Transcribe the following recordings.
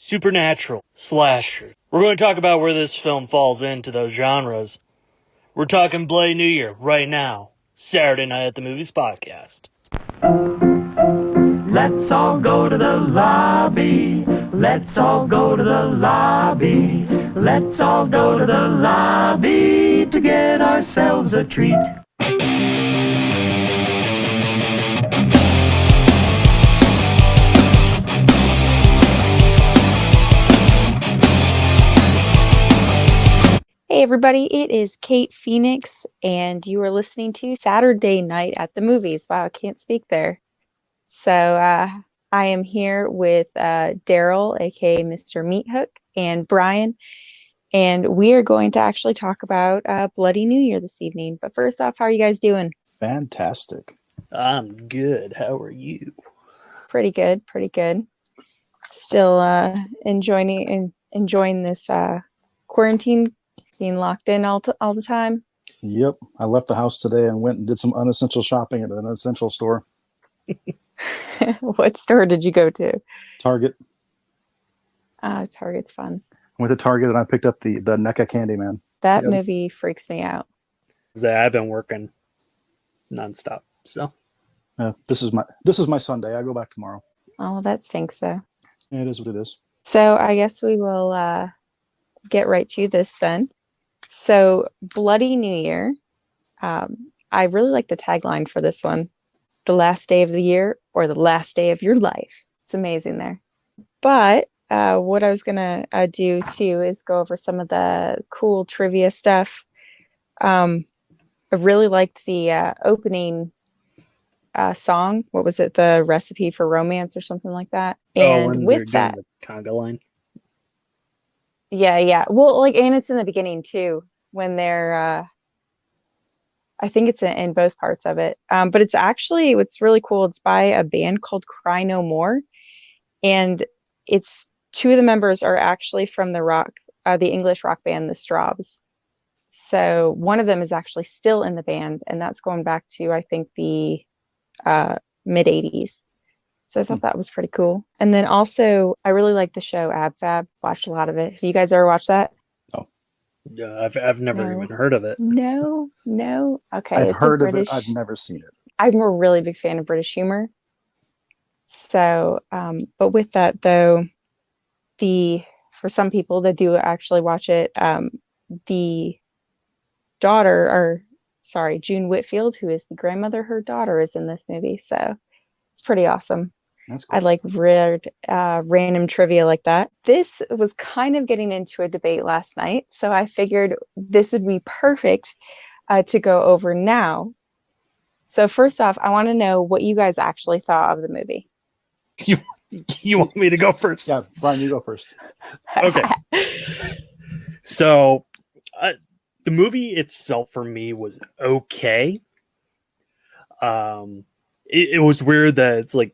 supernatural, slasher. We're going to talk about where this film falls into those genres. We're talking Bloody New Year right now. Saturday Night at the Movies podcast. Let's all go to the lobby. Let's all go to the lobby. Let's all go to the lobby to get ourselves a treat. Hey everybody, it is Kate Phoenix, and you are listening to Saturday Night at the Movies. Wow, I can't speak there. So I am here with Daryl, aka Mr. Meathook, and Brian, and we are going to actually talk about Bloody New Year this evening. But first off, how are you guys doing? Fantastic. I'm good. How are you? Pretty good, pretty good. Still enjoying this quarantine. Being locked in all the time. Yep. I left the house today and went and did some unessential shopping at an essential store. What store did you go to? Target. Target's fun. I went to Target and I picked up the NECA Candyman. That movie freaks me out. I've been working nonstop, so. This is my Sunday. I go back tomorrow. Oh, that stinks though. Yeah, it is what it is. So I guess we will get right to this then. So, Bloody New Year. I really like the tagline for this one. The last day of the year or the last day of your life. It's amazing there. But what I was going to do too is go over some of the cool trivia stuff. I really liked the opening song. What was it? The Recipe for Romance or something like that. And with that, the conga line. Yeah. Well, and it's in the beginning too, when they're, I think it's in both parts of it. But it's actually, what's really cool, it's by a band called Cry No More. And it's two of the members are actually from the English rock band, the Strawbs. So one of them is actually still in the band, and that's going back to, I think, the mid 80s. So I thought that was pretty cool. And then also, I really like the show Ab Fab. Watched a lot of it. Have you guys ever watched that? No. Yeah, I've never even heard of it. No. Okay. I've heard of it. I've never seen it. I'm a really big fan of British humor. So, but with that though, for some people that do actually watch it, the daughter, June Whitfield, who is the grandmother, her daughter is in this movie. So it's pretty awesome. That's cool. I like weird random trivia like that. This was kind of getting into a debate last night, so I figured this would be perfect to go over now. So first off, I want to know what you guys actually thought of the movie. You want me to go first? Yeah, Brian, you go first. Okay. So the movie itself for me was okay. It was weird that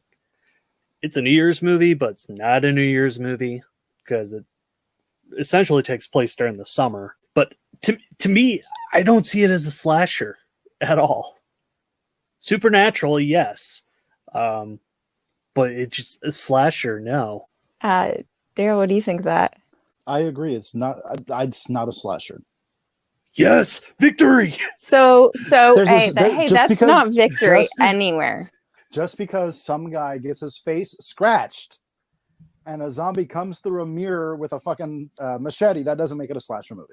it's a New Year's movie, but it's not a New Year's movie because it essentially takes place during the summer. But to me, I don't see it as a slasher at all. Supernatural, yes. But it's just a slasher, no. Daryl, what do you think of that? I agree. It's not a slasher. Yes, victory. So that's not victory anywhere. Just because some guy gets his face scratched and a zombie comes through a mirror with a fucking machete, that doesn't make it a slasher movie.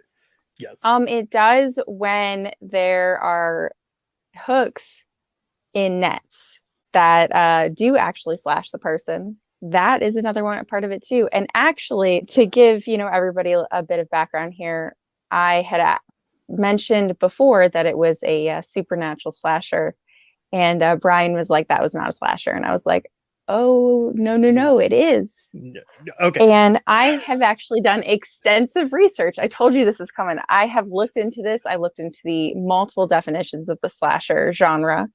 Yes. It does when there are hooks in nets that do actually slash the person. That is another part of it too. And actually, to give everybody a bit of background here, I had mentioned before that it was a supernatural slasher. And Brian was like, that was not a slasher. And I was like, oh, no, it is. Okay. And I have actually done extensive research. I told you this is coming. I have looked into this. I looked into the multiple definitions of the slasher genre,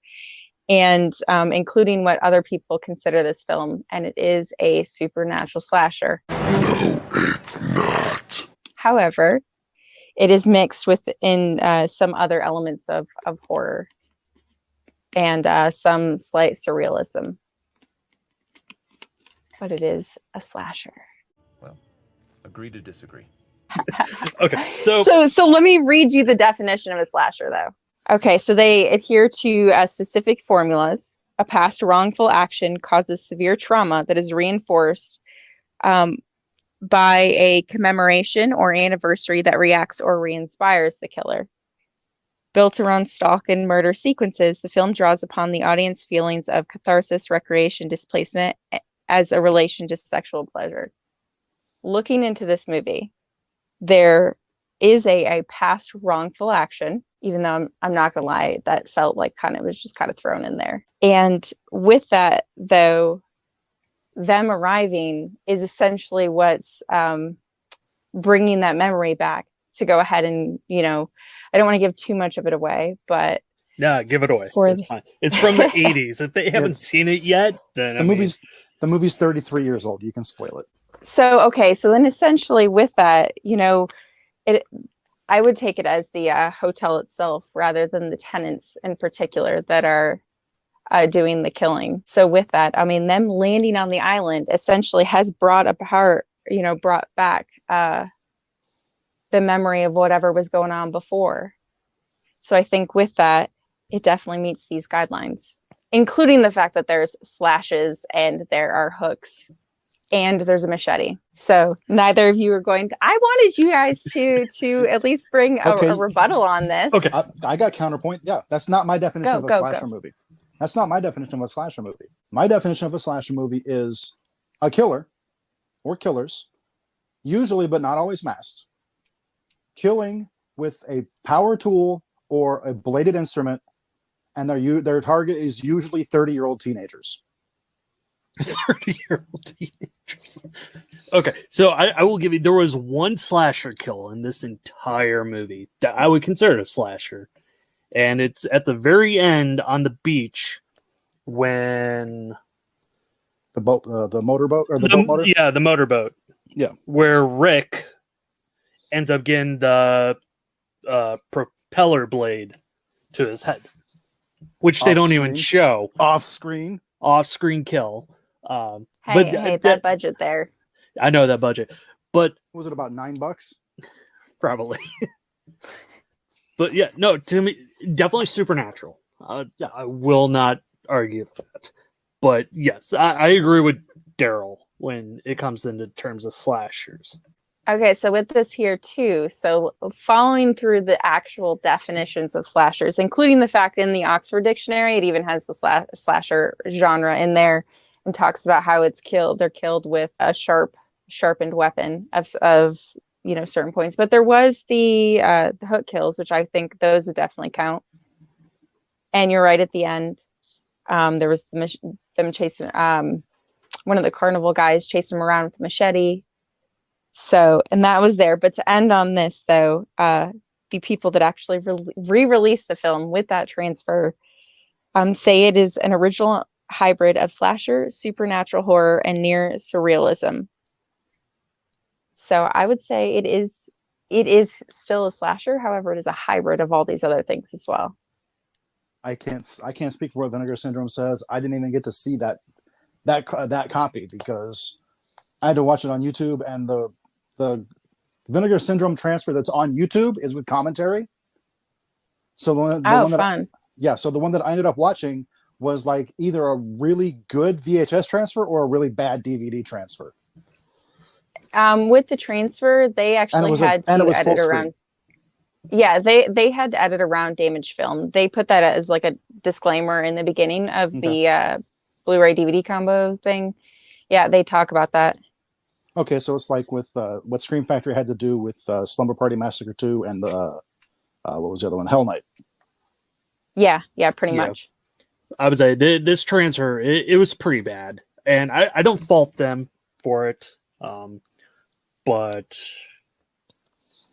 and including what other people consider this film. And it is a supernatural slasher. No, it's not. However, it is mixed within some other elements of horror and some slight surrealism. But it is a slasher. Well, agree to disagree. Okay, So let me read you the definition of a slasher, though. Okay, so they adhere to specific formulas. A past wrongful action causes severe trauma that is reinforced by a commemoration or anniversary that reacts or re-inspires the killer. Built around stalk and murder sequences, the film draws upon the audience feelings of catharsis, recreation, displacement as a relation to sexual pleasure. Looking into this movie, there is a past wrongful action, even though I'm not gonna lie, that felt like was just kind of thrown in there. And with that, though, them arriving is essentially what's bringing that memory back to go ahead and, I don't want to give too much of it away, but yeah, give it away. For It's fine. It's from the 80s. If they haven't seen it yet, then the movie's 33 years old. You can spoil it. So then essentially with that, I would take it as the hotel itself rather than the tenants in particular that are doing the killing. So with that, I mean, them landing on the island essentially has brought back the memory of whatever was going on before. So I think with that, it definitely meets these guidelines, including the fact that there's slashes and there are hooks and there's a machete. So neither of you are going to. I wanted you guys to at least bring a rebuttal on this. Okay, I got counterpoint. Yeah, that's not my definition of a slasher movie. That's not my definition of a slasher movie. My definition of a slasher movie is a killer or killers, usually but not always masked, killing with a power tool or a bladed instrument, and their target is usually 30-year-old teenagers. 30-year-old teenagers. Okay, so I will give you. There was one slasher kill in this entire movie that I would consider a slasher, and it's at the very end on the beach when the motorboat or the boat motor. Yeah, the motorboat. Yeah, where Rick ends up getting the propeller blade to his head, which they don't even show. Off-screen kill. Hey, that budget there. I know that budget, but was it about $9? Probably. But yeah, no, to me, definitely supernatural. Yeah, I will not argue that. But yes, I agree with Daryl when it comes into terms of slashers. Okay, so with this here too, so following through the actual definitions of slashers, including the fact in the Oxford Dictionary, it even has the slasher genre in there and talks about how they're killed with a sharpened weapon of certain points. But there was the hook kills, which I think those would definitely count. And you're right, at the end, there was them chasing one of the carnival guys chasing him around with a machete. So, and that was there. But to end on this, though, the people that actually re-released the film with that transfer say it is an original hybrid of slasher, supernatural horror, and near surrealism. So I would say it is still a slasher. However, it is a hybrid of all these other things as well. I can't speak for what Vinegar Syndrome says. I didn't even get to see that copy because I had to watch it on YouTube, and the Vinegar Syndrome transfer that's on YouTube is with commentary. So the one that I ended up watching was like either a really good VHS transfer or a really bad DVD transfer. With the transfer, they actually had to edit around. Yeah, they had to edit around damaged film. They put that as like a disclaimer in the beginning of the Blu-ray DVD combo thing. Yeah, they talk about that. Okay, so it's like with what Scream Factory had to do with Slumber Party Massacre 2 and what was the other one? Hell Night. Yeah, pretty much. I would say this transfer, it was pretty bad. And I don't fault them for it. But...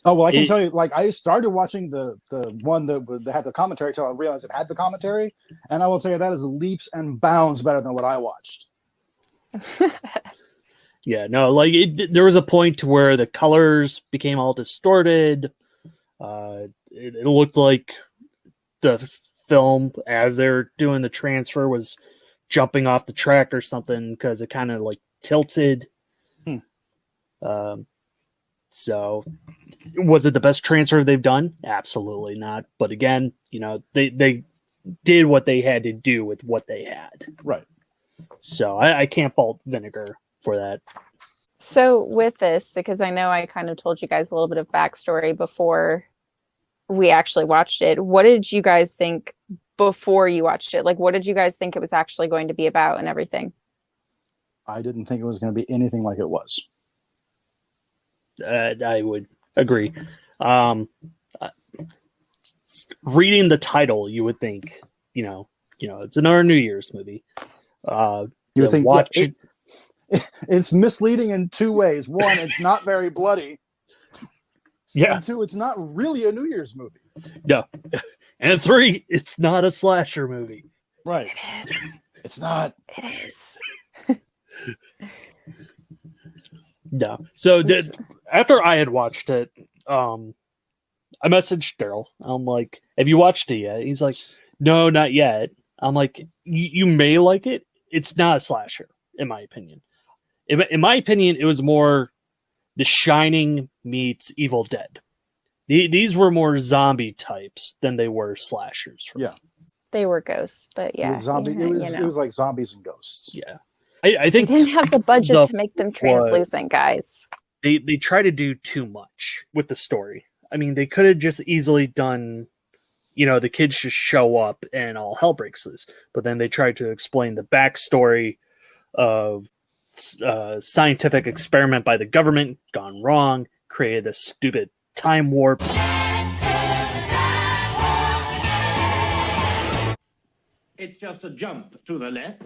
Oh, well, I can tell you, like, I started watching the one that had the commentary until I realized it had the commentary. And I will tell you, that is leaps and bounds better than what I watched. Yeah, no, like there was a point to where the colors became all distorted. It looked like the film, as they're doing the transfer, was jumping off the track or something because it kind of like tilted. So, was it the best transfer they've done? Absolutely not. But again, they did what they had to do with what they had. Right. So I can't fault Vinegar for that. So with this, because I know I kind of told you guys a little bit of backstory before we actually watched it, what did you guys think before you watched it? Like, what did you guys think it was actually going to be about and everything? I didn't think it was going to be anything like it was. I would agree. Reading the title, you would think, it's another New Year's movie. You would think watch it. It's misleading in two ways. One, it's not very bloody. Yeah. And two, it's not really a New Year's movie. No. And three, it's not a slasher movie. Right. It is. It's not. It is. No. So after I had watched it, I messaged Daryl. I'm like, have you watched it yet? He's like, no, not yet. I'm like, you may like it. It's not a slasher, in my opinion. In my opinion, it was more The Shining meets Evil Dead. These were more zombie types than they were slashers. For me. They were ghosts, but yeah. It was zombie. It was like zombies and ghosts. Yeah. I think they didn't have the budget to make them translucent, guys. They try to do too much with the story. I mean, they could have just easily done, the kids just show up and all hell breaks loose. But then they tried to explain the backstory of scientific experiment by the government gone wrong, created a stupid time warp. It's just a jump to the left.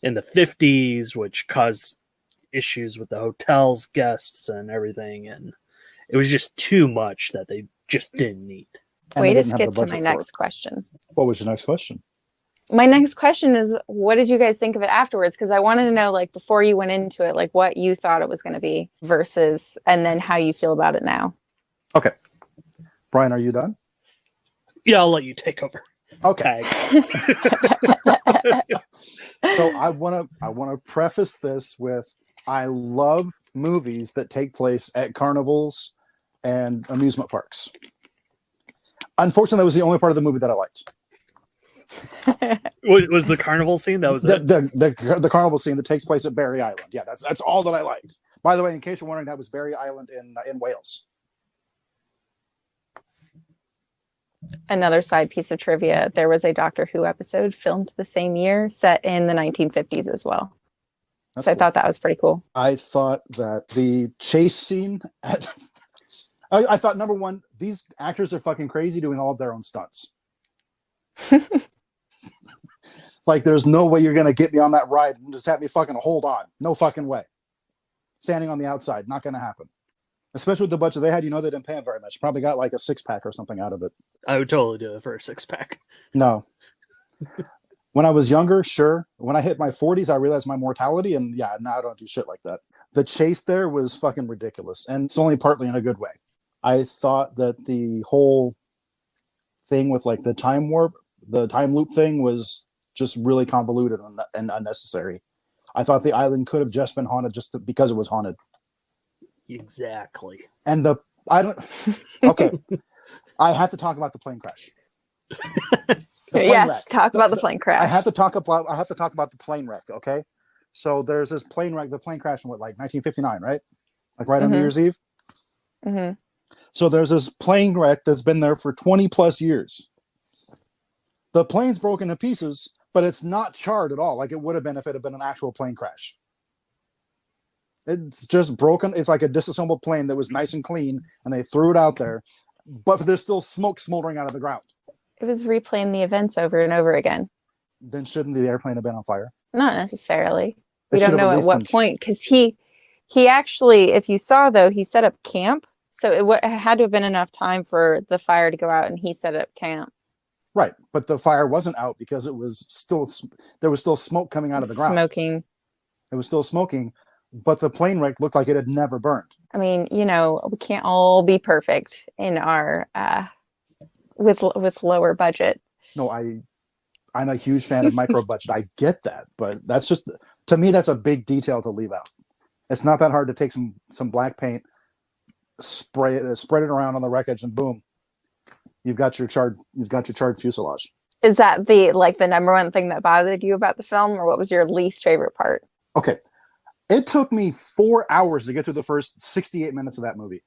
In the 50s, which caused issues with the hotel's guests and everything, and it was just too much that they just didn't need. Way to skip to my next question. What was your next question? My next question is, what did you guys think of it afterwards? Because I wanted to know, like, before you went into it, like, what you thought it was going to be versus, and then how you feel about it now. Okay. Brian, are you done? Yeah, I'll let you take over. Okay. Tag. So I want to preface this with, I love movies that take place at carnivals and amusement parks. Unfortunately, that was the only part of the movie that I liked. Was the carnival scene? That was the carnival scene that takes place at Barry Island. Yeah, that's all that I liked. By the way, in case you're wondering, that was Barry Island in Wales. Another side piece of trivia, there was a Doctor Who episode filmed the same year, set in the 1950s as well. That's so cool. I thought that was pretty cool. I thought that the chase scene I thought, number one, these actors are fucking crazy doing all of their own stunts. Like, there's no way you're going to get me on that ride and just have me fucking hold on. No fucking way. Standing on the outside, not going to happen. Especially with the budget they had, they didn't pay him very much. Probably got like a 6-pack or something out of it. I would totally do it for a 6-pack. No. When I was younger, sure. When I hit my 40s, I realized my mortality, and yeah, now I don't do shit like that. The chase there was fucking ridiculous, and it's only partly in a good way. I thought that the whole thing with like the time warp, the time loop thing was just really convoluted and unnecessary. I thought the island could have just been haunted because it was haunted. Exactly. And okay. I have to talk about the plane crash. Yes, wreck. Talk about the plane crash. I have to talk about the plane wreck, okay? So there's this plane wreck, the plane crash in 1959, right? Like right on New Year's Eve? Mm-hmm. So there's this plane wreck that's been there for 20 plus years. The plane's broken to pieces, but it's not charred at all, like it would have been if it had been an actual plane crash. It's just broken. It's like a disassembled plane that was nice and clean, and they threw it out there, but there's still smoke smoldering out of the ground. It was replaying the events over and over again. Then shouldn't the airplane have been on fire? Not necessarily. We don't know at what point, because he actually, if you saw though, he set up camp, so it had to have been enough time for the fire to go out, and he set up camp. Right, but the fire wasn't out because there was still smoke coming out of the ground. Smoking. It was still smoking, but the plane wreck looked like it had never burned. I mean, we can't all be perfect in our with lower budget. No, I I'm a huge fan of micro budget. I get that, but that's just, to me, that's a big detail to leave out. It's not that hard to take some black paint, spread it around on the wreckage, and boom, you've got your charred fuselage. Is that the number one thing that bothered you about the film, or what was your least favorite part? Okay, it took me 4 hours to get through the first 68 minutes of that movie.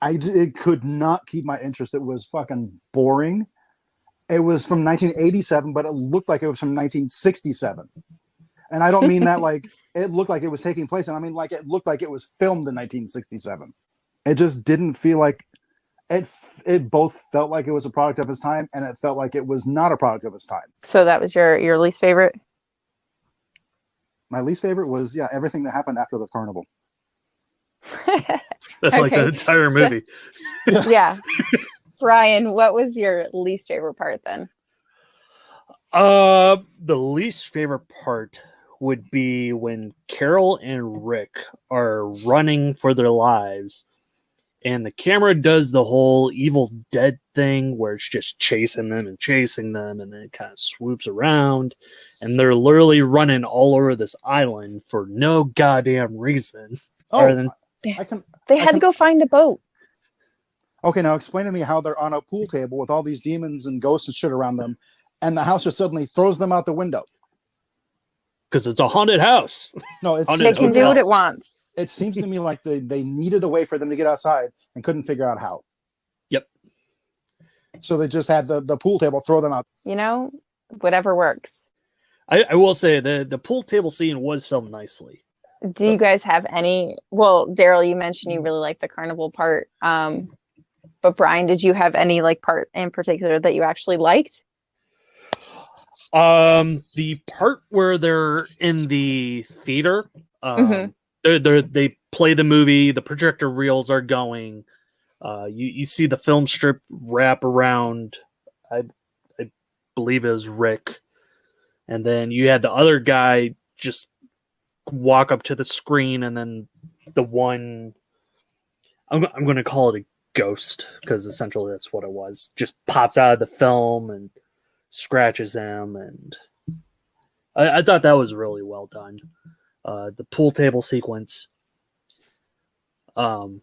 It could not keep my interest. It was fucking boring. It was from 1987, but it looked like it was from 1967. And I don't mean that like it looked like it was taking place. And I mean like it looked like it was filmed in 1967. It just didn't feel like it both felt like it was a product of its time, and it felt like it was not a product of its time. So that was your least favorite? My least favorite was, everything that happened after the carnival. That's like the entire movie. Yeah. Brian, what was your least favorite part then? The least favorite part would be when Carol and Rick are running for their lives, and the camera does the whole Evil Dead thing where it's just chasing them, and then it kind of swoops around, and they're literally running all over this island for no goddamn reason. They had to go find a boat. Okay, now explain to me how they're on a pool table with all these demons and ghosts and shit around them, and the house just suddenly throws them out the window. Because it's a haunted house. No, They can do what it wants. It seems to me like they needed a way for them to get outside and couldn't figure out how. Yep. So they just had the pool table throw them out. Whatever works. I will say the pool table scene was filmed nicely. Do you guys have any? Well, Daryl, you mentioned you really like the carnival part. But Brian, did you have any part in particular that you actually liked? The part where they're in the theater, they play the movie, the projector reels are going. You see the film strip wrap around, I believe it was Rick. And then you had the other guy just walk up to the screen, and then the one, I'm going to call it a ghost, because essentially that's what it was, just pops out of the film and scratches him. And I thought that was really well done. The pool table sequence, I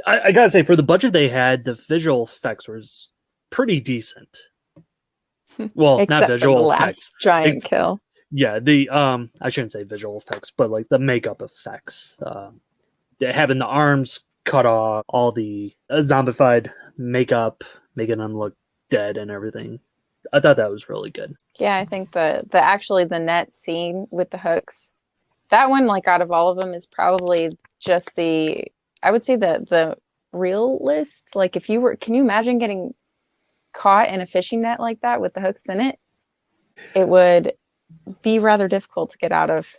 gotta say, for the budget they had, the visual effects was pretty decent. Well, Except not visual for the effects. last giant kill. Yeah, the I shouldn't say visual effects, but the makeup effects. Having the arms cut off, all the zombified makeup, making them look dead and everything. I thought that was really good. Yeah, I think the net scene with the hooks, that one, out of all of them, is probably just I would say the realist. Can you imagine getting caught in a fishing net like that with the hooks in it? It would be rather difficult to get out of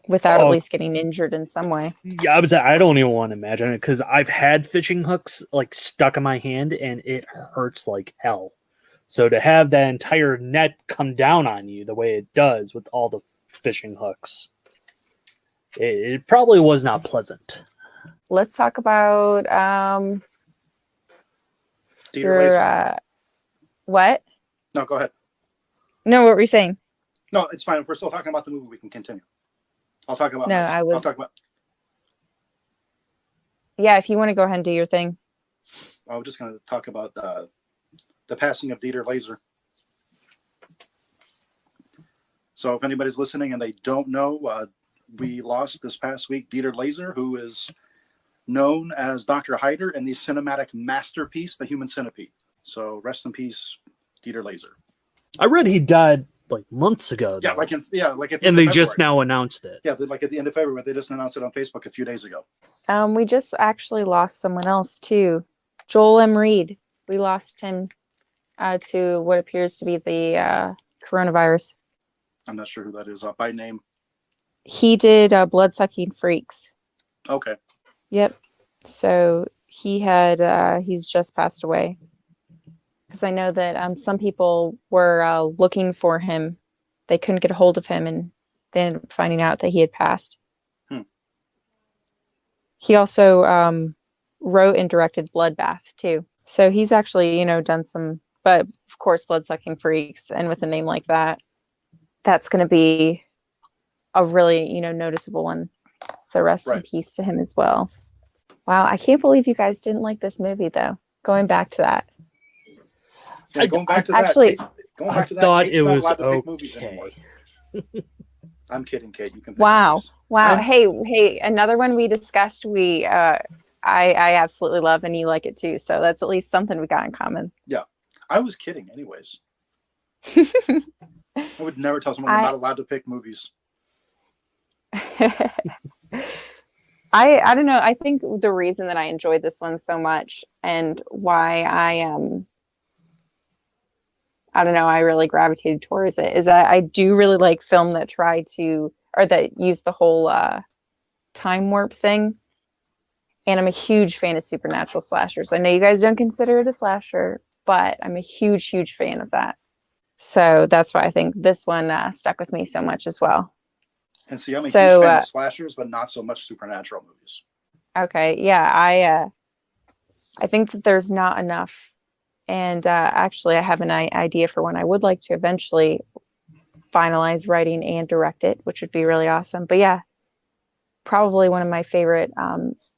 without at least getting injured in some way. Yeah, I don't even want to imagine it, because I've had fishing hooks stuck in my hand, and it hurts like hell. So to have that entire net come down on you the way it does with all the fishing hooks, it probably was not pleasant. Let's talk about what? No, go ahead. No, what were you saying? No, it's fine. If we're still talking about the movie, we can continue. I'll talk about. I'll talk about. Yeah, if you want to go ahead and do your thing. I was just going to talk about the passing of Dieter Laser. So if anybody's listening and they don't know, we lost this past week Dieter Laser, who is known as Dr. Hyder in the cinematic masterpiece, The Human Centipede. So rest in peace, Dieter Laser. I read he died months ago. Yeah, and they just now announced it. Yeah, at the end of February, they just announced it on Facebook a few days ago. We just actually lost someone else too, Joel M. Reed. We lost him to what appears to be the coronavirus. I'm not sure who that is by name. He did Bloodsucking Freaks. Okay. Yep. So he's just passed away. Because I know that some people were looking for him. They couldn't get a hold of him, and they ended up finding out that he had passed. He also wrote and directed Bloodbath, too. So he's actually, done some but of course, blood-sucking freaks, and with a name like that, that's going to be a really, noticeable one. So rest in peace to him as well. Wow, I can't believe you guys didn't like this movie, though. Going back to that. Yeah, going back to actually, that. Going back to that. Thought Kate's it not was allowed to pick movies anymore. okay. I'm kidding, Kate. You can pick Wow. movies. Wow. Hey, another one we discussed, I absolutely love, and you like it too. So that's at least something we got in common. Yeah. I was kidding anyways. I would never tell someone they're not allowed to pick movies. I don't know. I think the reason that I enjoyed this one so much and why I don't know, I really gravitated towards it is that I do really like film that that use the whole time warp thing. And I'm a huge fan of supernatural slashers. I know you guys don't consider it a slasher, but I'm a huge, huge fan of that. So that's why I think this one stuck with me so much as well. And see, I'm a huge fan of slashers, but not so much supernatural movies. Okay, yeah, I think that there's not enough. And actually, I have an idea for when I would like to eventually finalize writing and direct it, which would be really awesome. But yeah, probably one of my favorite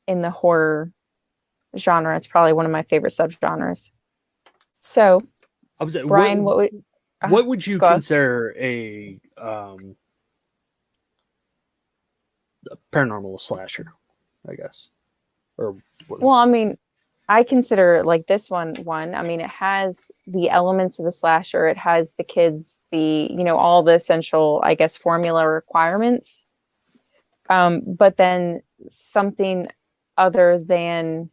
in the horror genre. It's probably one of my favorite subgenres. So, Brian, what would you consider a paranormal slasher, I guess? Well, I mean, I consider like this one. I mean, it has the elements of a slasher. It has the kids, all the essential, I guess, formula requirements. But then something other than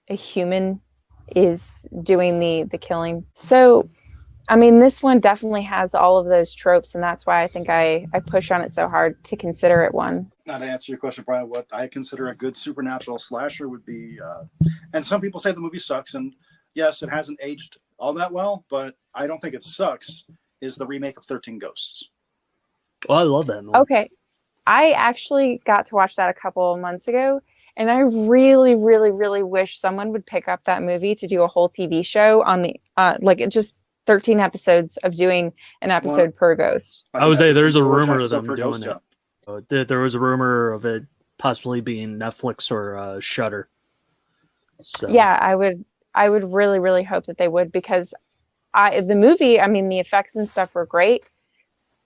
a human is doing the killing. So, I mean, this one definitely has all of those tropes, and that's why I think I push on it so hard to consider it one. Now, to answer your question, Brian, what I consider a good supernatural slasher would be, and some people say the movie sucks, and yes, it hasn't aged all that well, but I don't think it sucks, is the remake of 13 Ghosts. Well, I love that movie. Okay. I actually got to watch that a couple of months ago, and I really, really, really wish someone would pick up that movie to do a whole TV show on the, just 13 episodes of doing an episode per ghost. I would say there's a rumor of them doing it. There was a rumor of it possibly being Netflix or Shudder. So. Yeah, I would really, really hope that they would, because the movie, I mean, the effects and stuff were great,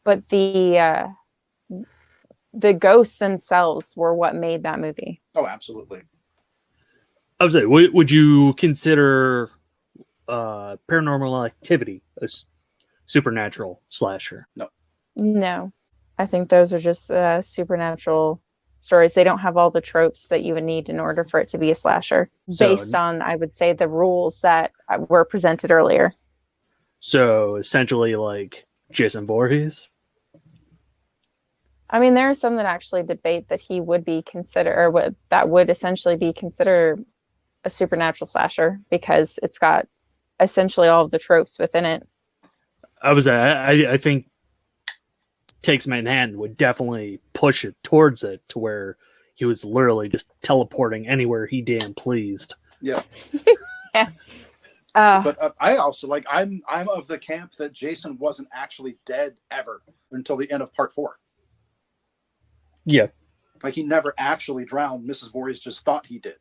but the ghosts themselves were what made that movie. Oh, absolutely. I would say, would you consider Paranormal Activity a supernatural slasher? No. I think those are just supernatural stories. They don't have all the tropes that you would need in order for it to be a slasher, based on, I would say, the rules that were presented earlier. So essentially like Jason Voorhees? I mean, there are some that actually debate that he would be considered, or that would essentially be considered a supernatural slasher, because it's got essentially all of the tropes within it. I think Takes Manhattan would definitely push it towards it, to where he was literally just teleporting anywhere he damn pleased. Yeah. Yeah. But I also I'm of the camp that Jason wasn't actually dead ever until the end of part 4. Yeah. Like, he never actually drowned. Mrs. Voorhees just thought he did.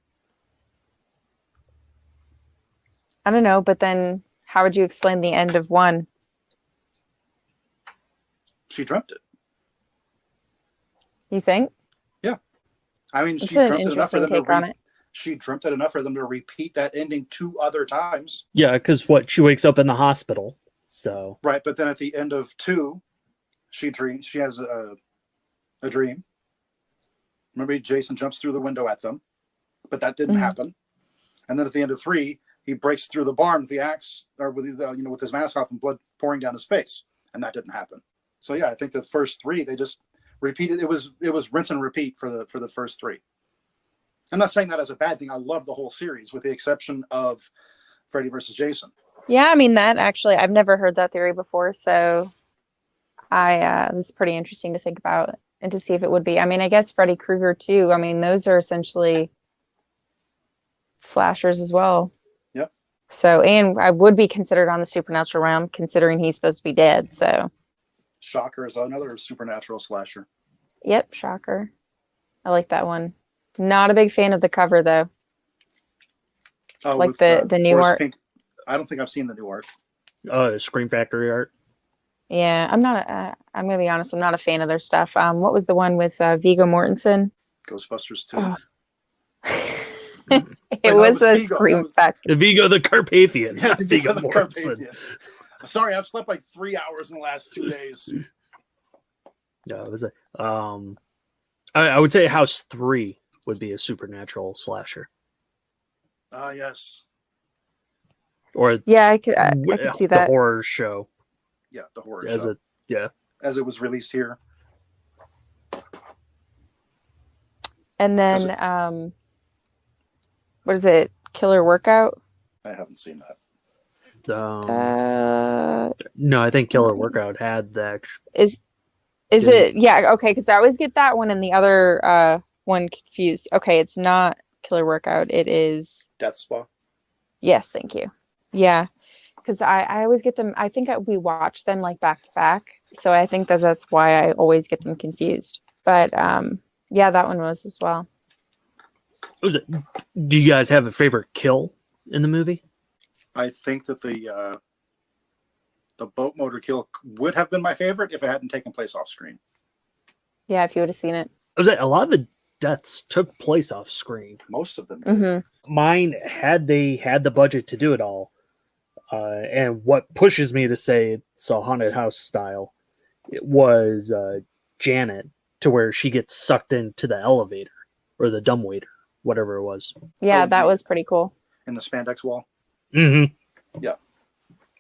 I don't know, but then how would you explain the end of 1? She dreamt it. You think? Yeah. I mean, she dreamt it enough for them to repeat that ending 2 other times. Yeah, because she wakes up in the hospital. So right, but then at the end of 2, she has a dream. Remember, Jason jumps through the window at them, but that didn't happen. And then at the end of 3, he breaks through the barn with the axe, or with his mask off and blood pouring down his face, and that didn't happen. So yeah, I think the first 3 they just repeated. It was rinse and repeat for the first 3. I'm not saying that as a bad thing. I love the whole series, with the exception of Freddy versus Jason. Yeah, I mean, that actually, I've never heard that theory before, so it's pretty interesting to think about and to see if it would be. I mean, I guess Freddy Krueger too. I mean, those are essentially slashers as well. Yep. So, and I would be considered on the supernatural realm, considering he's supposed to be dead. So, Shocker is another supernatural slasher. yep, shocker. I like that one. Not a big fan of the cover though. Oh, Like with the new Forrest art. Pink. I don't think I've seen the new art. Scream Factory art. Yeah, I'm not. I'm gonna be honest. I'm not a fan of their stuff. What was the one with Viggo Mortensen? Ghostbusters 2. Oh. Wait, It no, was a Vigo. Scream Factory. The Vigo the Carpathian. Yeah, not the Viggo Vigo the Mortensen. Carpathian. Sorry, I've slept like 3 hours in the last 2 days. Yeah, it was a, I would say House 3 would be a supernatural slasher. Ah, yes. Or Yeah, I could see the that. horror show. Yeah, the horror As show. As it was released here. And then, what is it? Killer Workout? I haven't seen that. No, I think Killer Workout had that. Is it? Yeah, okay, because I always get that one and the other one confused. Okay, it's not Killer Workout. It is. Death Spa. Yes, thank you. Yeah, because I always get them. I think we watch them like back to back, so I think that's why I always get them confused. But yeah, that one was as well. Do you guys have a favorite kill in the movie? I think that the boat motor kill would have been my favorite if it hadn't taken place off screen. Yeah, if you would have seen it. A lot of the deaths took place off screen. Most of them did. Mm-hmm. Mine, had they had the budget to do it all, and what pushes me to say it's a haunted house style, it was Janet, to where she gets sucked into the elevator or the dumbwaiter, whatever it was. Yeah, Oh, that yeah. was pretty cool. In the spandex wall. Mm-hmm. Yeah.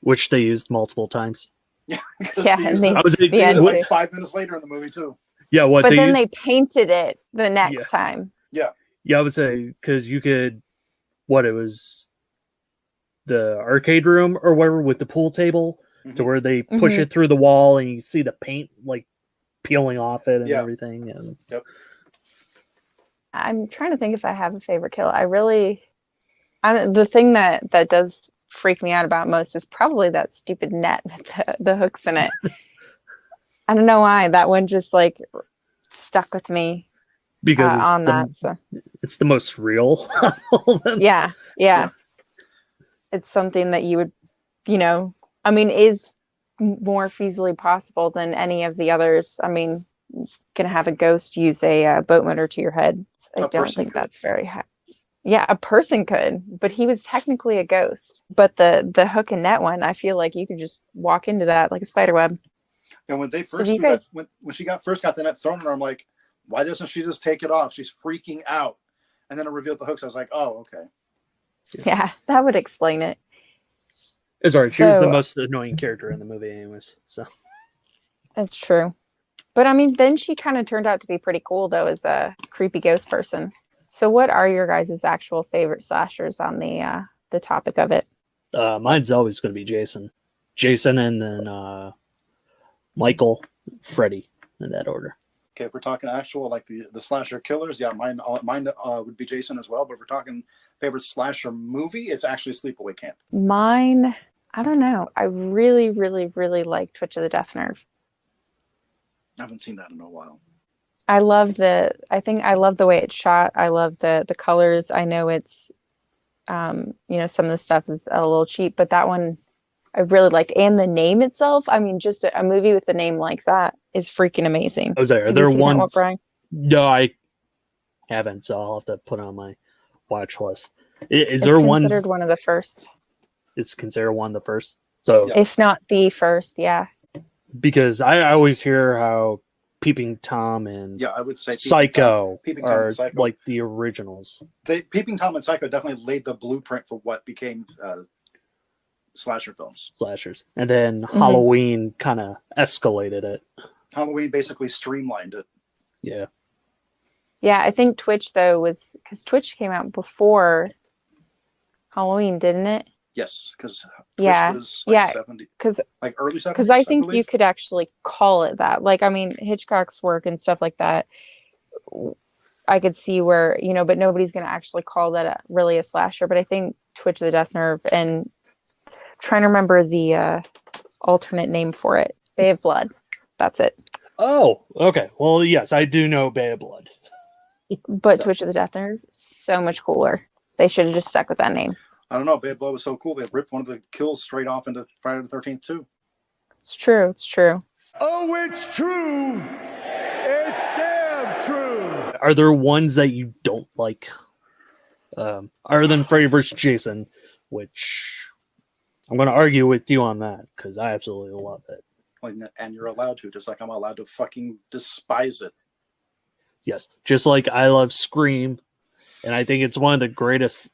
Which they used multiple times. Yeah. Yeah, they and used they- it- I was the they used end it like too. 5 minutes later in the movie too. Yeah, what But they then used, they painted it the next time. yeah, I would say because you could, it was the arcade room or whatever with the pool table to where they push it through the wall and you see the paint like peeling off it and everything. And Yep. I'm trying to think if I have a favorite kill. The thing that does freak me out about most is probably that stupid net with the hooks in it. I don't know why that one just like stuck with me because it's on the, that. So it's the most real. of all of them. yeah, it's something that you would, is more feasibly possible than any of the others. I mean, gonna have a ghost use a boat motor to your head. I don't think that's very high. Yeah, a person could, but he was technically a ghost. But the hook and net one, I feel like you could just walk into that like a spider web. And when they So first do you guys- when she first got the net thrown at her, I'm like, why doesn't she just take it off? She's freaking out. And then it revealed the hooks. I was like, oh, okay. Yeah, that would explain it. It's alright. She was the So- most annoying character in the movie, anyways. So That's true. But I mean, then she kind of turned out to be pretty cool though, as a creepy ghost person. So what are your guys' actual favorite slashers on the topic of it? mine's always going to be Jason, and then Michael, Freddy, in that order. Okay, if we're talking actual like the slasher killers, yeah, mine would be Jason as well. But if we're talking favorite slasher movie, it's actually Sleepaway Camp. Mine, I don't know. I really, really, really like Twitch of the Death Nerve. I haven't seen that in a while. I love the way it's shot. I love the colors. I know it's, some of the stuff is a little cheap, but that one I really liked. And the name itself, I mean, just a movie with a name like that is freaking amazing. I was there. Have There you are seen that one, ones. Brian? No, I haven't, so I'll have to put it on my watch list. Is It's there one? considered one of the first, It's considered one of the first. So Yeah. if not the first. Yeah. because I always hear how Peeping Tom and Yeah, I would say Psycho Peeping Tom are and Psycho. like the originals. Peeping Tom and Psycho definitely laid the blueprint for what became slasher films. Slashers, and then Mm-hmm. Halloween kind of escalated it. Halloween basically streamlined it. Yeah, Yeah. I think Twitch though was because Twitch came out before Halloween, didn't it? Yes, because Yeah, was yeah, 70, because like early 70s. Because I think you believe. could actually call it that. Like, I mean, Hitchcock's work and stuff like that, I could see where, but nobody's going to actually call that really a slasher. But I think Twitch of the Death Nerve, and I'm trying to remember the alternate name for it. Bay of Blood. That's it. Oh, okay. Well, yes, I do know Bay of Blood. But Twitch of the Death Nerve, so much cooler. They should have just stuck with that name. I don't know. Bad Blood was so cool. They ripped one of the kills straight off into Friday the 13th too. It's true. It's true. Oh, it's true. It's damn true. Are there ones that you don't like? Other than Freddy vs. Jason, which I'm going to argue with you on that because I absolutely love it. Like, and you're allowed to, just like I'm allowed to fucking despise it. Yes, just like I love Scream, and I think it's one of the greatest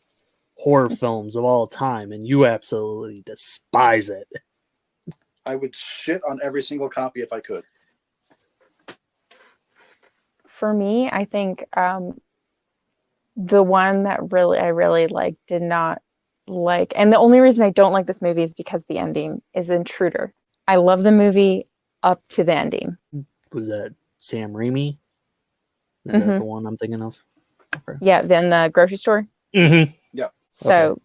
horror films of all time, and you absolutely despise it. I would shit on every single copy if I could. For me, I think the one that I really did not like, and the only reason I don't like this movie is because the ending is Intruder. I love the movie up to the ending. Was that Sam Raimi? Is that the one I'm thinking of? Okay. Yeah, then the grocery store. Mm-hmm. Yeah. So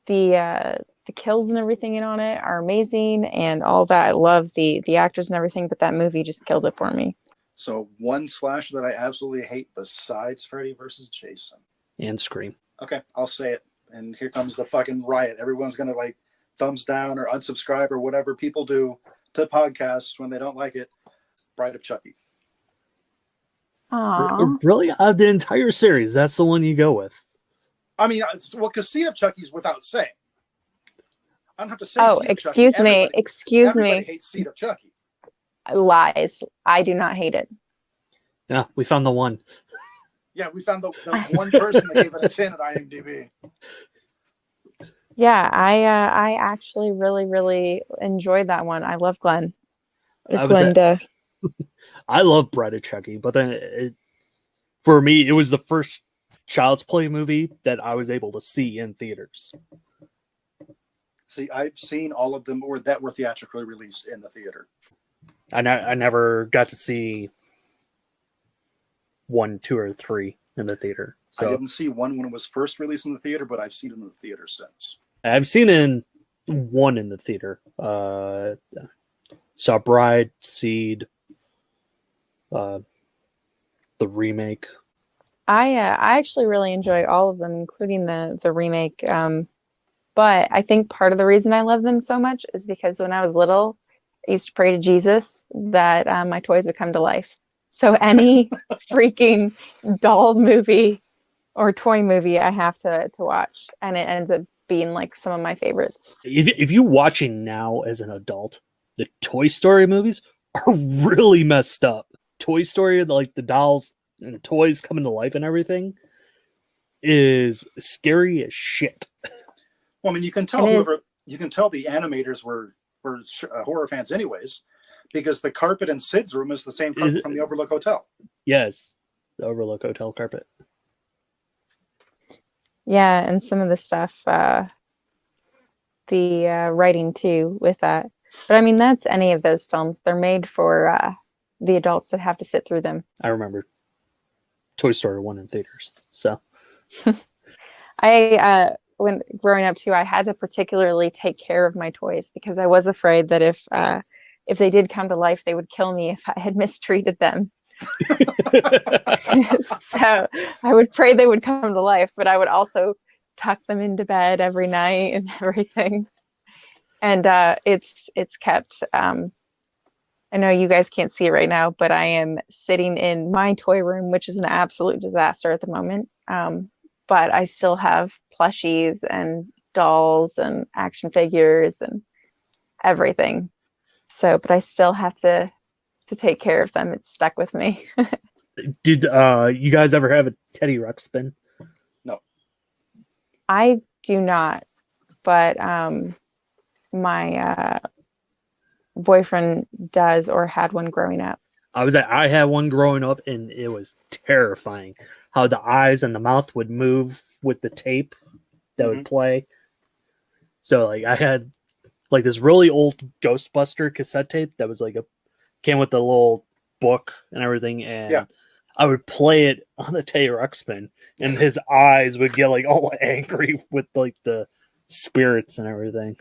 the kills and everything on it are amazing, and all that. I love the actors and everything, but that movie just killed it for me. So one slasher that I absolutely hate besides Freddy vs. Jason. And Scream. Okay, I'll say it. And here comes the fucking riot. Everyone's going to like thumbs down or unsubscribe or whatever people do to podcasts when they don't like it. Bride of Chucky. Aww. Really? The entire series, that's the one you go with? I mean, well, because Seed of Chucky's without saying. I don't have to say Oh, Seed of excuse Chucky. me. Excuse everybody me. hates Seed of Chucky. Lies. I do not hate it. Yeah, we found the one. Yeah, we found the one person that gave it a 10 at IMDb. Yeah, I actually really, really enjoyed that one. I love Glenn. Glenda. I love Bride of Chucky, but then for me, it was the first Child's Play movie that I was able to see in theaters. See, I've seen all of them that were theatrically released in the theater. I never got to see 1, 2, or 3 in the theater. So I didn't see one when it was first released in the theater, but I've seen it in the theater since. I've seen one in the theater. Saw Bride, Seed, the remake. I actually really enjoy all of them, including the remake. But I think part of the reason I love them so much is because when I was little, I used to pray to Jesus that my toys would come to life. So any freaking doll movie or toy movie I have to watch, and it ends up being like some of my favorites. If you're watching now as an adult, the Toy Story movies are really messed up. Toy Story, like the dolls and toys coming to life and everything, is scary as shit. Well, I mean, you can tell the animators were horror fans anyways, because the carpet in Sid's room is the same carpet from the Overlook Hotel. Yes, the Overlook Hotel carpet. Yeah, and some of the stuff, the writing too with that. But I mean, that's any of those films. They're made for the adults that have to sit through them. I remember Toy Story 1 in theaters. So when growing up too, I had to particularly take care of my toys because I was afraid that if they did come to life, they would kill me if I had mistreated them. So I would pray they would come to life, but I would also tuck them into bed every night and everything. And it's kept. I know you guys can't see it right now, but I am sitting in my toy room, which is an absolute disaster at the moment. But I still have plushies and dolls and action figures and everything. So, but I still have to take care of them. It's stuck with me. Did you guys ever have a Teddy Ruxpin? No. I do not, but my boyfriend does or had one growing up. I had one growing up, and it was terrifying how the eyes and the mouth would move with the tape that would play. So like I had like this really old Ghostbuster cassette tape that was like came with the little book and everything, and I would play it on the Teddy Ruxpin, and his eyes would get like all angry with like the spirits and everything.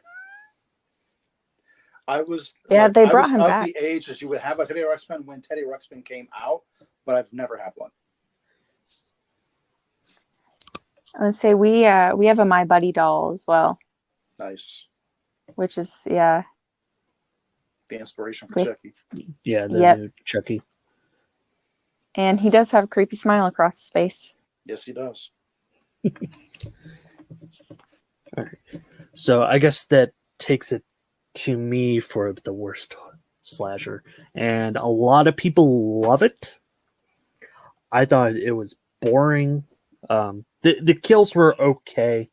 I was They I brought was him of back. the age that you would have a Teddy Ruxpin when Teddy Ruxpin came out, but I've never had one. I would say we have a My Buddy doll as well, Nice. which is The inspiration for With- Chucky. Yeah, the Yep. new Chucky. and he does have a creepy smile across his face. Yes, he does. So I guess that takes it to me for the worst slasher, and a lot of people love it. I thought it was boring. The kills were okay,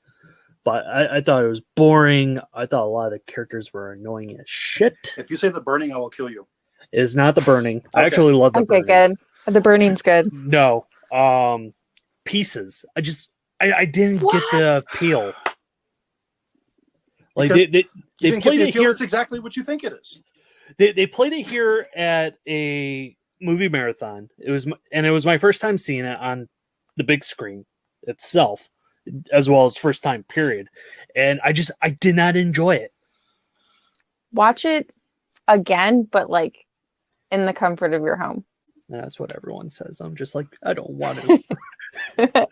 but I thought it was boring. I thought a lot of the characters were annoying as shit. If you say the burning, I will kill you. It's not the burning. I Okay. actually love the Okay, burning. good. The burning's good. No, pieces. I didn't get the appeal. Like Because they You didn't get played the it appeal. here. It's exactly what you think it is. They played it here at a movie marathon. It was my first time seeing it on the big screen itself, as well as first time period. And I did not enjoy it. Watch it again, but like in the comfort of your home. And that's what everyone says. I'm just like, I don't want to.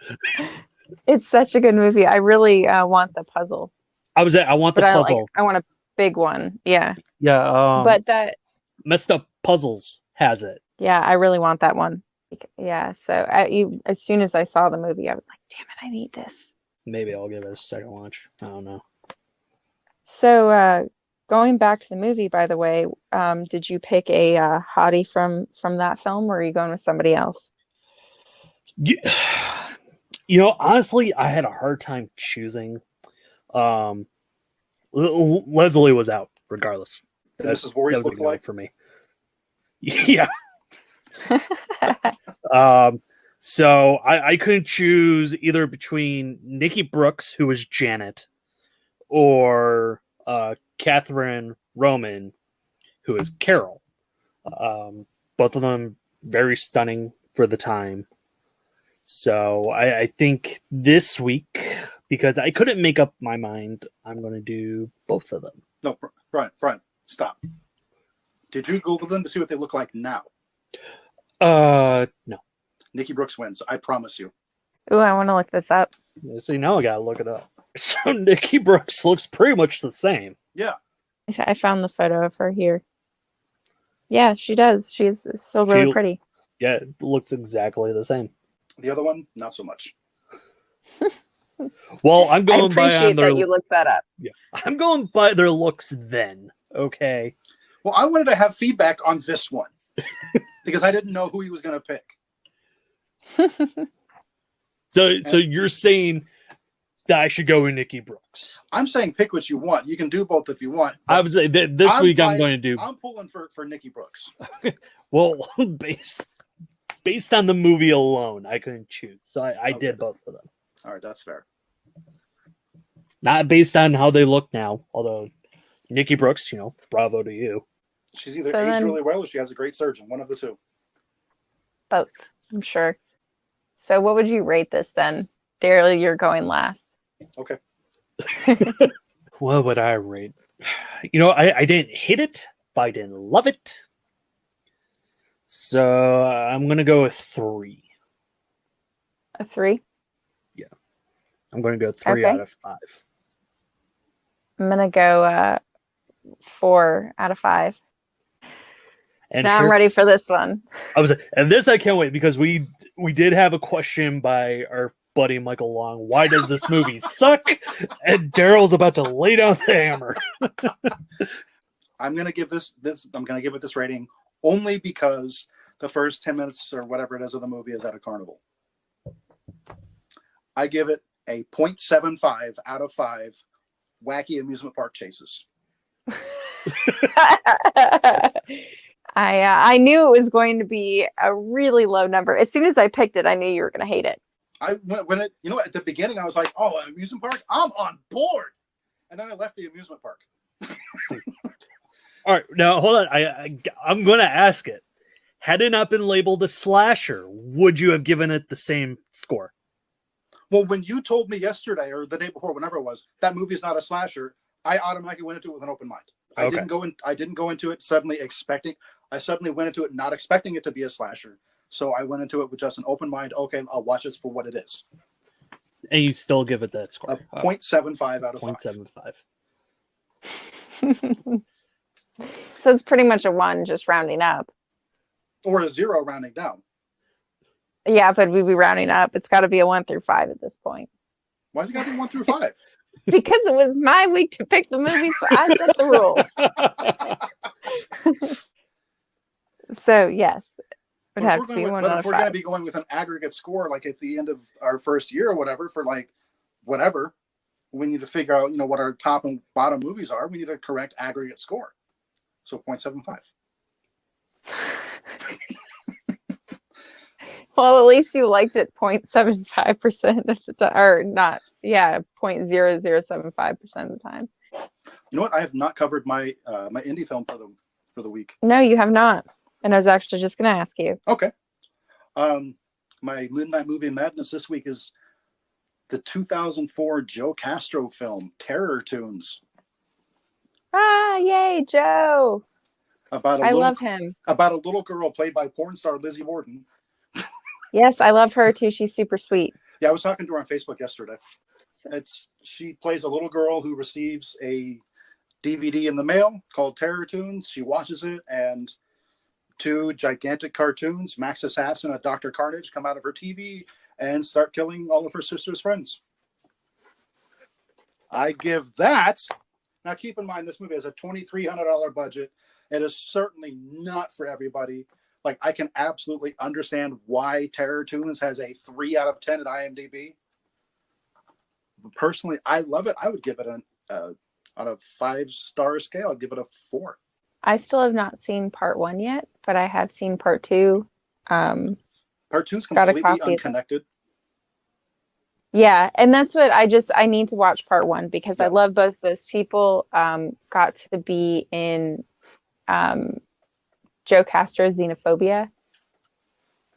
It's such a good movie. I really want the puzzle, I want the but puzzle. I want a big one. Yeah, Yeah. but that Messed Up Puzzles has it. yeah, I really want that one. Yeah, so as soon as I saw the movie, I was like, damn it, I need this. Maybe I'll give it a second watch. I don't know. So going back to the movie, by the way, did you pick a hottie from that film, or are you going with somebody else? Honestly, I had a hard time choosing. Leslie was out regardless. And Mrs. Voorhees That was a looked no like. for me. Yeah. So I couldn't choose either between Nikki Brooks, who was Janet, or Catherine Roman, who is Carol. Both of them very stunning for the time. So I think this week, because I couldn't make up my mind, I'm going to do both of them. No, Brian, stop. Did you Google them to see what they look like now? No. Nikki Brooks wins. I promise you. Ooh, I want to look this up. See, now I gotta look it up. So Nikki Brooks looks pretty much the same. Yeah. I found the photo of her here. Yeah, she does. She's still really pretty. Yeah, it looks exactly the same. The other one, not so much. Well, I'm I going by appreciate that you looked that up. Yeah, I'm going by their looks then. Okay. Well, I wanted to have feedback on this one because I didn't know who he was going to pick. So you're saying that I should go with Nikki Brooks? I'm saying pick what you want. You can do both if you want. I would say this week I'm going to do. I'm pulling for Nikki Brooks. Well, based on the movie alone, I couldn't choose, so I Okay. did both of them. All right, that's fair. Not based on how they look now, although Nikki Brooks, bravo to you. She's either So aged then- really well or she has a great surgeon. One of the two. Both, I'm sure. So what would you rate this then? Daryl, you're going last. Okay. What would I rate? I didn't hate it, but I didn't love it. So I'm going to go with 3. A 3? I'm going to go 3 Okay. out of 5. I'm gonna go 4 out of 5. And Now I'm here- ready for this one. and this I can't wait because we did have a question by our buddy Michael Long. Why does this movie suck? And Daryl's about to lay down the hammer. I'm gonna give I'm gonna give it this rating only because the first 10 minutes or whatever it is of the movie is at a carnival. I give it a 0.75 out of 5 wacky amusement park chases. I knew it was going to be a really low number. As soon as I picked it, I knew you were going to hate it. When it at the beginning I was like, oh, an amusement park, I'm on board, and then I left the amusement park. All right, now hold on. I'm going to ask it. had it not been labeled a slasher, would you have given it the same score? Well, when you told me yesterday or the day before, whenever it was, that movie's not a slasher, I automatically went into it with an open mind. I didn't go into it suddenly expecting. I suddenly went into it not expecting it to be a slasher. So I went into it with just an open mind. Okay, I'll watch this for what it is. And you still give it that score? A 0.75 out of 0.75. So it's pretty much a 1, just rounding up. Or a 0 rounding down. Yeah, but we'd be rounding up. It's got to be a 1 through 5 at this point. Why is it got to be 1 through 5? Because it was my week to pick the movie, so I set the rules. So yes, it would have to be 1 out of 5. If we're going to be going with an aggregate score, like at the end of our first year or whatever, for like whatever, we need to figure out, what our top and bottom movies are. We need a correct aggregate score. So 0.75. Well, at least you liked it 0.75% of the time, or not. Yeah, 0.0075% of the time. You know what? I have not covered my my indie film for the week. No, you have not. And I was actually just going to ask you. Okay. My Midnight Movie Madness this week is the 2004 Joe Castro film, Terror Tunes. Ah, yay, Joe. I love him. About a little girl played by porn star Lizzie Borden. Yes, I love her too. She's super sweet. Yeah, I was talking to her on Facebook yesterday. She plays a little girl who receives a DVD in the mail called Terror Tunes. She watches it, and 2 gigantic cartoons, Max Assassin and Dr. Carnage, come out of her TV and start killing all of her sister's friends. I give that. Now, keep in mind, this movie has a $2,300 budget. It is certainly not for everybody. Like, I can absolutely understand why Terror Tunes has a 3 out of 10 at IMDb. But personally, I love it. I would give it on a 5-star scale. I'd give it a 4. I still have not seen part 1 yet, but I have seen part 2. Part 2 is completely unconnected. Yeah, and that's what I need to watch part 1 because I love both those people. Got to be in Joe Castro's Xenophobia.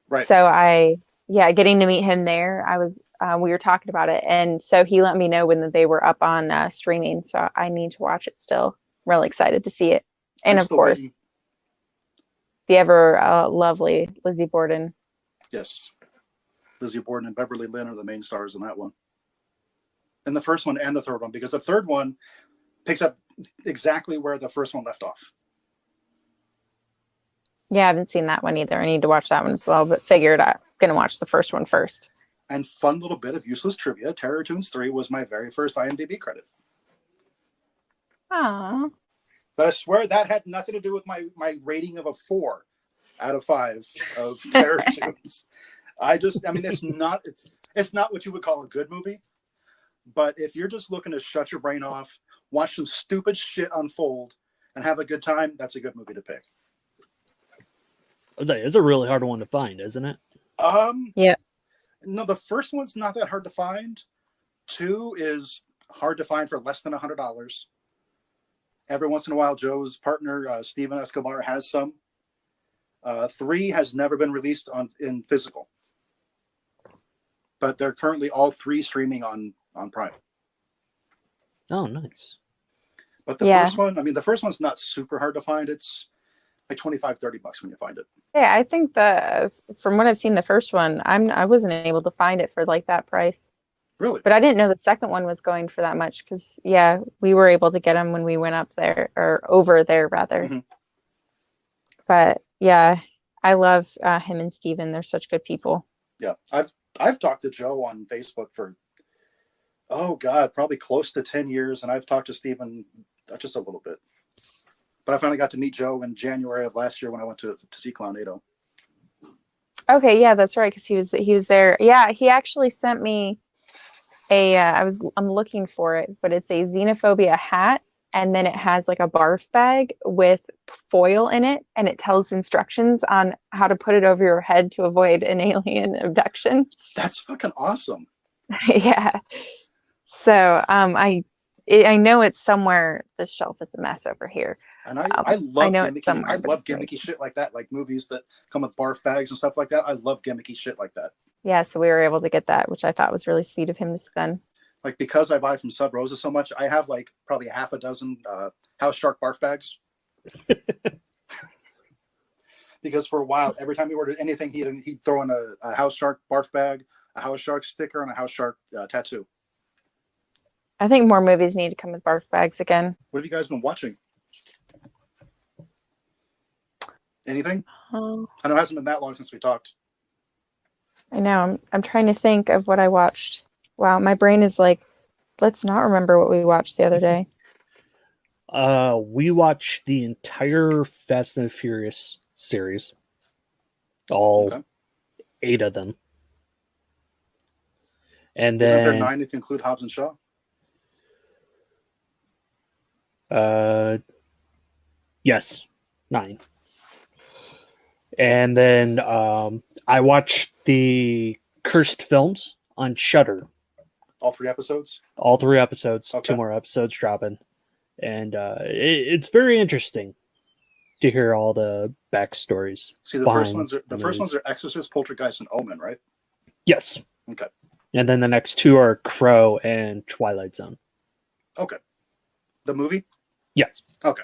Right. So getting to meet him there, we were talking about it. And so he let me know when they were up on streaming. So I need to watch it still. I'm really excited to see it. And of course, the ever lovely Lizzie Borden. Yes. Lizzie Borden and Beverly Lynn are the main stars in that one. And the first one and the third one, because the third one picks up exactly where the first one left off. Yeah, I haven't seen that one either. I need to watch that one as well, but figured I'm going to watch the first one first. And fun little bit of useless trivia, Terror Tunes 3 was my very first IMDb credit. Aww. But I swear that had nothing to do with my rating of a 4 out of 5 of Terror Tunes. It's not what you would call a good movie. But if you're just looking to shut your brain off, watch some stupid shit unfold, and have a good time, that's a good movie to pick. It's a really hard one to find, isn't it? Yeah. No, the first one's not that hard to find. 2 is hard to find for less than $100. Every once in a while, Joe's partner, Steven Escobar, has some. 3 has never been released in physical. But they're currently all 3 streaming on Prime. Oh, nice. But the first one's not super hard to find. It's like $25-$30 when you find it. Yeah, I think from what I've seen, the first one, I wasn't able to find it for like that price. Really? But I didn't know the second one was going for that much because, we were able to get them when we went up there or over there rather. Mm-hmm. But I love him and Steven. They're such good people. Yeah, I've talked to Joe on Facebook for, probably close to 10 years. And I've talked to Steven just a little bit. But I finally got to meet Joe in January of last year when I went to see Clownado. Okay, yeah, that's right, because he was there. Yeah, he actually sent me I'm looking for it, but it's a Xenophobia hat, and then it has like a barf bag with foil in it, and it tells instructions on how to put it over your head to avoid an alien abduction. That's fucking awesome. Yeah. So I know it's somewhere. This shelf is a mess over here. And I love know it's gimmicky. somewhere, I but love it's right. gimmicky shit like that, like movies that come with barf bags and stuff like that. I love gimmicky shit like that. Yeah, so we were able to get that, which I thought was really sweet of him to send. Like, because I buy from Sub Rosa so much, I have like probably half a dozen House Shark barf bags. Because for a while, every time he ordered anything, he'd throw in a House Shark barf bag, a House Shark sticker, and a House Shark tattoo. I think more movies need to come with barf bags again. What have you guys been watching? Anything? I know it hasn't been that long since we talked. I know. I'm trying to think of what I watched. Wow, my brain is like, let's not remember what we watched the other day. We watched the entire Fast and Furious series. All 8 of them. And Isn't then there 9 if you include Hobbs and Shaw? Yes, 9. And then I watched the Cursed films on Shudder. All 3 episodes? All 3 episodes. Okay. 2 more episodes dropping. And it's very interesting to hear all the backstories. See, the first ones are Exorcist, Poltergeist, and Omen, right? Yes. Okay. And then the next 2 are Crow and Twilight Zone. Okay. The movie? Yes. Okay.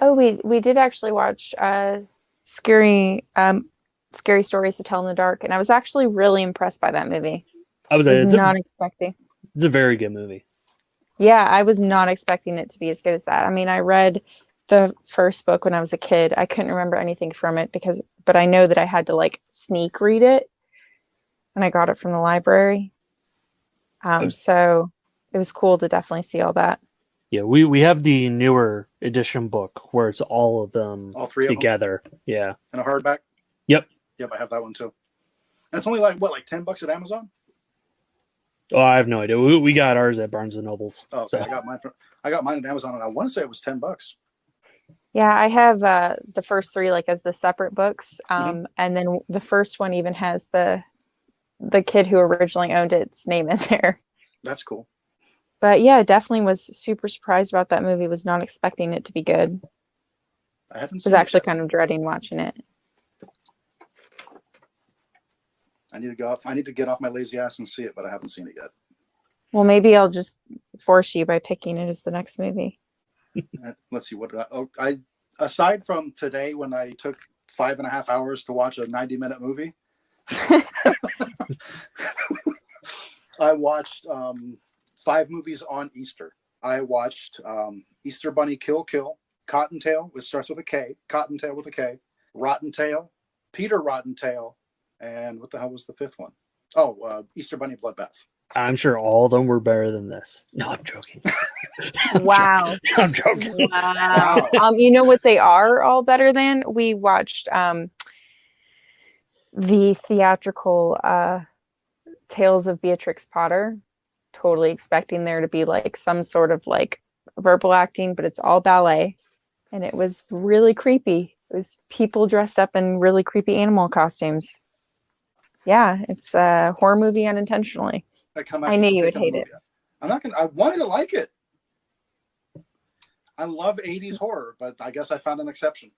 Oh, we did actually watch scary stories to tell in the dark, and I was actually really impressed by that movie. I was not expecting. It's a very good movie. Yeah, I was not expecting it to be as good as that. I mean, I read the first book when I was a kid. I couldn't remember anything from it but I know that I had to like sneak read it, and I got it from the library. So it was cool to definitely see all that. Yeah, we have the newer edition book where it's all of them all 3 together. Of them? Yeah. And a hardback? Yep. Yep, I have that one too. And it's only like $10 at Amazon? Oh, I have no idea. We got ours at Barnes and Nobles. Oh, okay. So. I got mine at Amazon, and I want to say it was $10. Yeah, I have the first 3 like as the separate books, and then the first one even has the kid who originally owned its name in there. That's cool. But yeah, definitely was super surprised about that movie. Was not expecting it to be good. I haven't. Was actually kind of dreading watching it. I need to go off. I need to get off my lazy ass and see it, but I haven't seen it yet. Well, maybe I'll just force you by picking it as the next movie. Let's see what I aside from today when I took 5.5 hours to watch a 90-minute movie. I watched 5 movies on Easter. I watched Easter Bunny Kill Kill, Cottontail, which starts with a K, Cottontail with a K, Rotten Tail, Peter Rotten Tail, and what the hell was the 5th one? Oh, Easter Bunny Bloodbath. I'm sure all of them were better than this. No, I'm joking. Wow. I'm joking. Wow. You know what they are all better than? We watched the theatrical Tales of Beatrix Potter. Totally expecting there to be like some sort of like verbal acting, but it's all ballet. And it was really creepy. It was people dressed up in really creepy animal costumes. Yeah, it's a horror movie unintentionally. I knew you would hate it. I'm not gonna. I wanted to like it. I love 80s horror, but I guess I found an exception.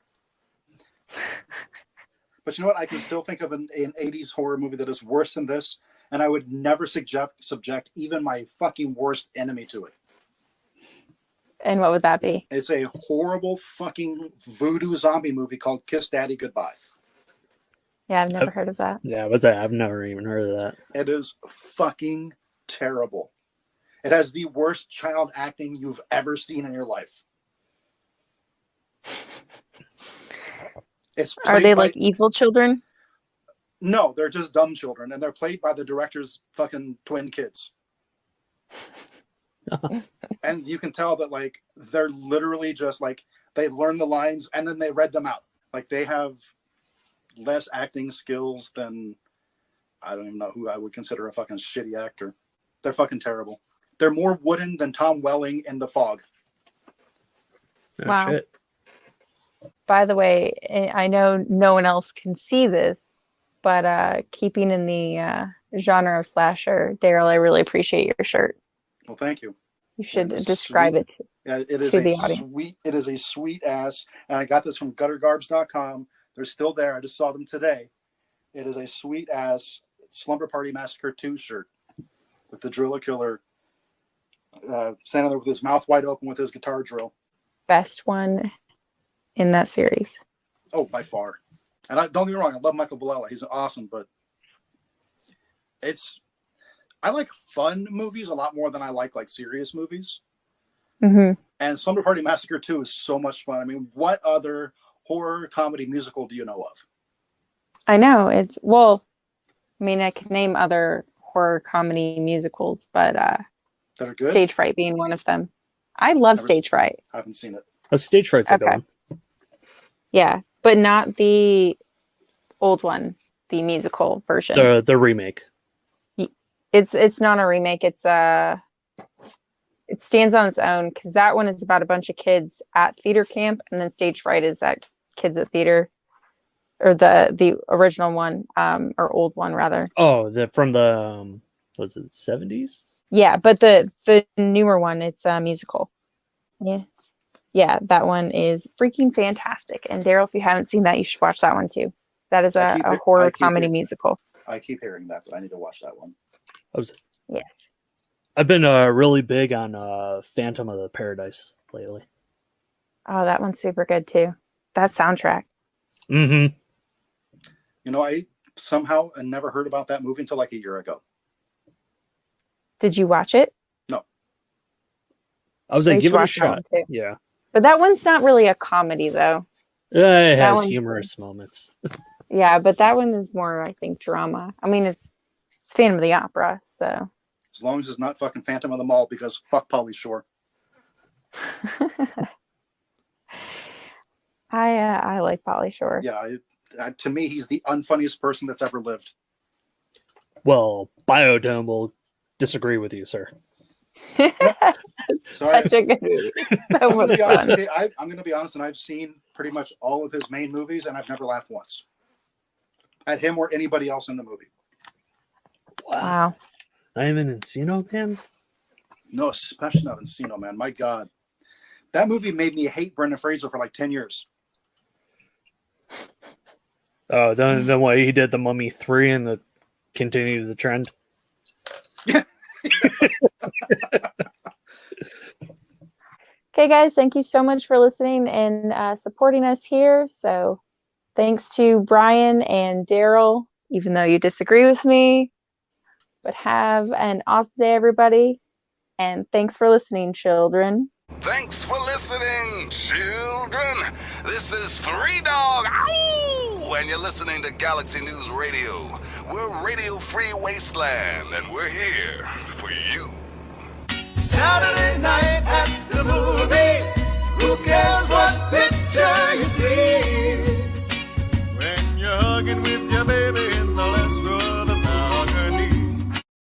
But you know what? I can still think of an 80s horror movie that is worse than this, and I would never subject even my fucking worst enemy to it. And what would that be? It's a horrible fucking voodoo zombie movie called Kiss Daddy Goodbye. Yeah, I've never heard of that. Yeah, what's that? I've never even heard of that. It is fucking terrible. It has the worst child acting you've ever seen in your life. Are they like evil children? No, they're just dumb children, and they're played by the director's fucking twin kids. And you can tell that like they're literally just like they learn the lines and then they read them out. Like they have less acting skills than I don't even know who I would consider a fucking shitty actor. They're fucking terrible. They're more wooden than Tom Welling in The Fog. Oh, wow. Shit. By the way, I know no one else can see this, but keeping in the genre of slasher, Daryl, I really appreciate your shirt. Well, thank you. You should And it's describe sweet. it Yeah, it is to a the audience. sweet. It is a sweet ass, and I got this from guttergarbs.com. They're still there. I just saw them today. It is a sweet ass Slumber Party Massacre 2 shirt with the driller killer standing there with his mouth wide open with his guitar drill. Best one in that series. Oh, by far. And don't get me wrong, I love Michael Vallella. He's awesome, but I like fun movies a lot more than I like serious movies. Mm-hmm. And Slumber Party Massacre 2 is so much fun. I mean, what other horror comedy musical do you know of? I know I could name other horror comedy musicals, but That are good? Stage Fright being one of them. I love Never- Stage Fright. I haven't seen it. Stage Fright's a good Okay. one. Yeah, but not the old one, the musical version. The remake. It's not a remake. It stands on its own because that one is about a bunch of kids at theater camp, and then Stage Fright is at kids at theater, or the original one, or old one rather. Oh, from the was it 70s? Yeah, but the newer one, it's a musical. Yeah, that one is freaking fantastic. And Daryl, if you haven't seen that, you should watch that one too. That is a horror comedy musical. I keep hearing that, but I need to watch that one. Yeah. I've been really big on Phantom of the Paradise lately. Oh, that one's super good too. That soundtrack. Mm-hmm. You know, I somehow never heard about that movie until a year ago. Did you watch it? No. I was like, You give should it a watch that shot. one too. Yeah. But that one's not really a comedy though. It has one's- humorous moments. Yeah, but that one is more, I think, drama. I mean, it's Phantom of the Opera, so. As long as it's not fucking Phantom of the Mall, because fuck Pauly Shore. I like Pauly Shore. Yeah, to me, he's the unfunniest person that's ever lived. Well, Biodome will disagree with you, sir. Sorry. Such a good movie. So I'm much fun. going to be honest, and I've seen pretty much all of his main movies, and I've never laughed once at him or anybody else in the movie. Wow. I am an Encino man. No, especially not Encino, man. My God. That movie made me hate Brendan Fraser for 10 years. Oh, then what he did the Mummy 3 and continued the trend. Okay, guys, thank you so much for listening and supporting us here. So thanks to Brian and Daryl, even though you disagree with me. But have an awesome day, everybody. And thanks for listening, children. Thanks for listening, children. This is Three Dog, ow! And you're listening to Galaxy News Radio. We're Radio Free Wasteland, and we're here for you. Saturday night at the movies. Who cares what picture you see?